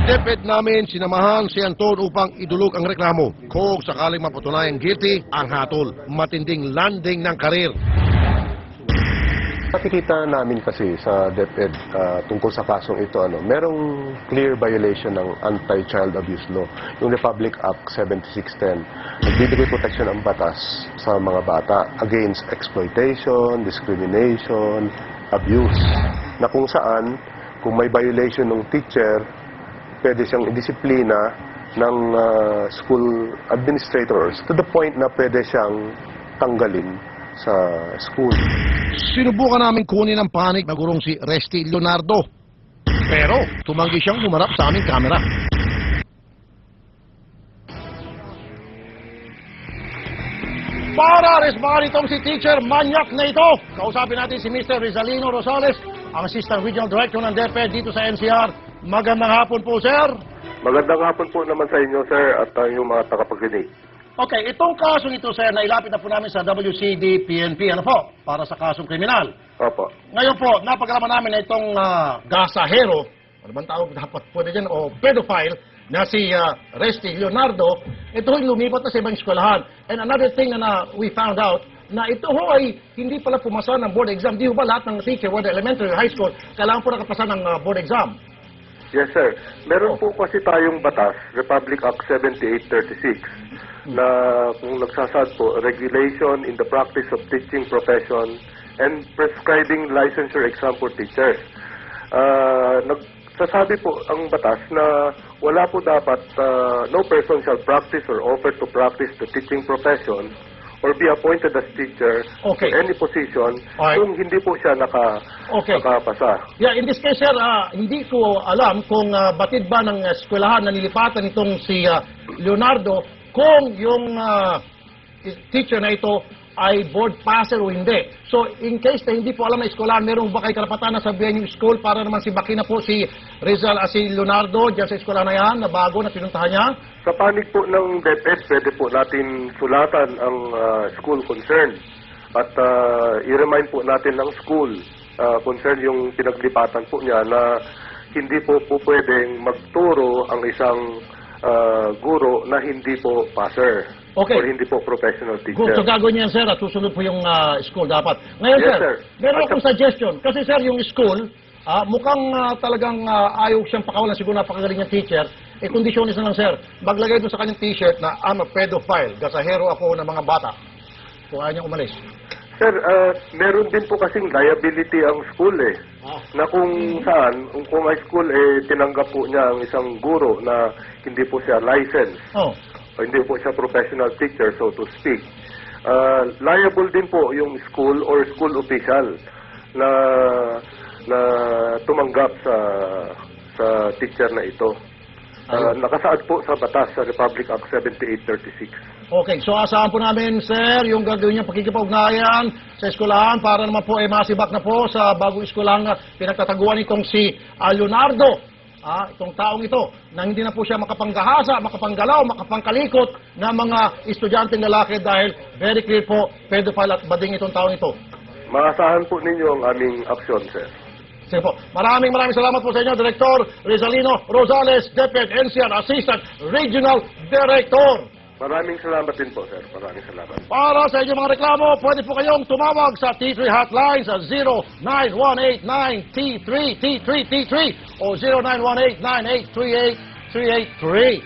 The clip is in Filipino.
DepEd namin sinamahan si Anton upang idulog ang reklamo. Kung sakaling mapatunayang guilty, ang hatol, matinding landing ng karir. Nakikita namin kasi sa DepEd tungkol sa kasong ito, merong clear violation ng Anti-Child Abuse Law, yung Republic Act 7610. Nagbibigay protection ang batas sa mga bata against exploitation, discrimination, abuse, na kung saan, kung may violation ng teacher, pwede siyang idisiplina ng school administrators to the point na pwede siyang tanggalin sa school. Sinubukan namin kunin ang panik na gurong si Resty Leonardo. Pero tumanggi siyang humarap sa aming kamera. Para resbahan itong si Teacher Manyak na ito, kausapin natin si Mr. Rizalino Rosales, ang Assistant Regional Director ng DepEd dito sa NCR. Magandang hapon po, sir. Magandang hapon po naman sa inyo, sir, at yung mga tagapakinig. Okay, itong kasong ito, sir, nailapit na po namin sa WCD-PNP, para sa kasong kriminal. Opo. Ngayon po, napagalaman namin na itong gasahero, ano bang tawag dapat po na dyan, o pedophile, na si Resty Leonardo, ito ay lumipat na sa ibang eskwelahan. And another thing na we found out, na ito ho ay hindi pala pumasa ng board exam. Di ho ba lahat ng teacher, whether elementary or high school, kailangan po nakapasa ng board exam? Yes, sir. Meron po kasi tayong batas, Republic Act 7836, na kung nagsasad po, regulation in the practice of teaching profession and prescribing licensure exam for teachers. Nagsasabi po ang batas na wala po dapat, no person shall practice or offer to practice the teaching profession or be appointed as teacher to any position kung hindi po siya nakapasa. Yeah, in this case, sir, hindi ko alam kung batid ba ng eskwelahan na nilipatan itong si Leonardo kung yung teacher na ito ay board passer o hindi. So, in case na hindi po alam na eskwelahan, meron ba kayo karapatan na sabihin yung school para naman si Baki na po si Rizal si Leonardo dyan sa eskwelahan na yan, na bago na pinuntahan niya? Sa panig po ng DepEd, pwede po natin sulatan ang school concern. At i-remind po natin ng school concern yung pinaglipatan po niya na hindi po pwedeng magturo ang isang guro na hindi po passer. Okay. Or hindi po professional teacher. Good. So gagawin niya yan, sir, at susunod po yung school dapat. Ngayon, Yes, sir, meron akong suggestion. Kasi, sir, yung school, mukhang talagang ayaw siyang pakawalan. Siguro napakagaling ng teacher. Kondisyonis na lang, sir. Maglagay doon sa kanyang t-shirt na I'm a pedophile. Gasahero ako ng mga bata. Kung ayaw niyang umalis. Sir, meron din po kasing liability ang school na kung saan, kung may school tinanggap po niya ang isang guro na hindi po siya licensed. O hindi po siya professional teacher, so to speak. Liable din po yung school or school official na tumanggap sa teacher na ito. Nakasaad po sa batas sa Republic Act 7836. Okay, so asahan po namin, sir, yung gagawin niyang pakikipag-ugnayan sa eskwelahan para naman po masibak na po sa bagong eskwelahan na pinagtataguan itong si Leonardo. Itong taong ito, na hindi na po siya makapanggahasa, makapanggalaw, makapangkalikot ng mga estudyanteng lalaki dahil very clear po, pedophile at bading itong taong ito. Maasahan po ninyo ang aming aksyon, sir. Sige po. Maraming salamat po sa inyo, Director Rizalino Rosales, DepEd NCR Assistant Regional Director. Maraming salamat din po, sir. Maraming salamat. Para sa inyong mga reklamo, pwede po kayong tumawag sa T3 hotline sa 0918-9T3 o 0918-9838-383.